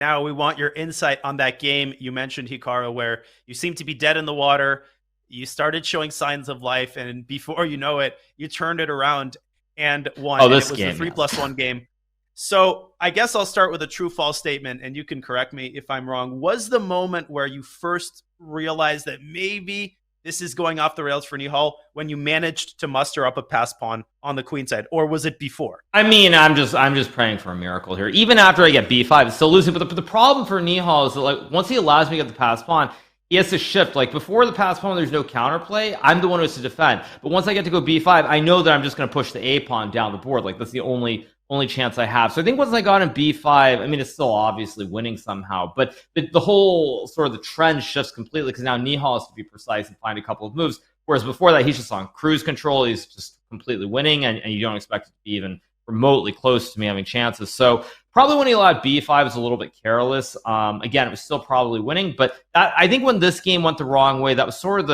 Now we want your insight on that game you mentioned, Hikaru, where you seem to be dead in the water. You started showing signs of life, and before you know it, you turned it around and won. Oh, And it this was the game, three yeah. plus one game. So I guess I'll start with a true false statement, and you can correct me if I'm wrong. Was the moment where you first realized that maybe this is going off the rails for Nihal when you managed to muster up a pass pawn on the queen side, or was it before? I mean, I'm just praying for a miracle here. Even after I get b5, it's still losing. But the problem for Nihal is that, like, once he allows me to get the pass pawn, he has to shift. Like, before the pass pawn, there's no counterplay. I'm the one who has to defend. But once I get to go b5, I know that I'm just going to push the a pawn down the board. Like, that's the only chance I have. So I think once I got in b5, I mean, it's still obviously winning somehow, but the whole sort of the trend shifts completely because now Nihal has to be precise and find a couple of moves. Whereas before that, he's just on cruise control. He's just completely winning, and you don't expect it to be even remotely close to me having chances. So probably when he allowed b5 is a little bit careless. Again, it was still probably winning, but I think when this game went the wrong way, that was sort of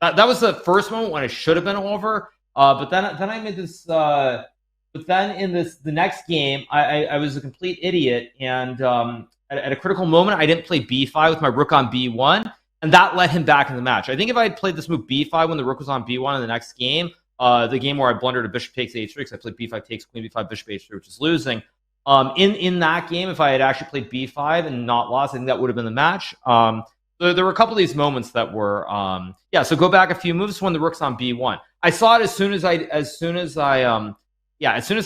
that was the first moment when it should have been over. But then I made this. But then in the next game, I was a complete idiot, and at a critical moment, I didn't play b5 with my rook on b1, and that let him back in the match. I think if I had played this move b5 when the rook was on b1 in the next game, the game where I blundered a bishop takes h3, because I played b5 takes queen b5 bishop h3, which is losing. In that game, if I had actually played b5 and not lost, I think that would have been the match. There were a couple of these moments that were So go back a few moves when the rook's on b1. I saw it as soon as I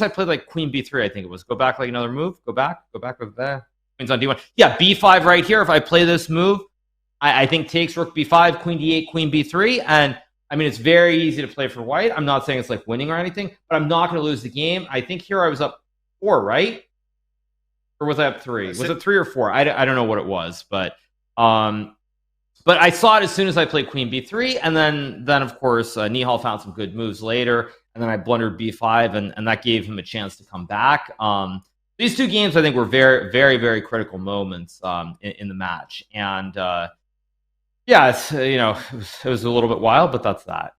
played like queen b3, I think it was. Go back like another move. Go back with that. Queen's on d1. Yeah, b5 right here. If I play this move, I think takes rook b5, queen d8, queen b3. And I mean, it's very easy to play for white. I'm not saying it's like winning or anything, but I'm not going to lose the game. I think here I was up 4, right? Or was I up 3? Was it 3 or 4? I don't know what it was, but I saw it as soon as I played queen b3, and then of course Nihal found some good moves later, and then I blundered b5, and that gave him a chance to come back. These two games I think were very, very, very critical moments in the match, and it's, it was a little bit wild, but that's that.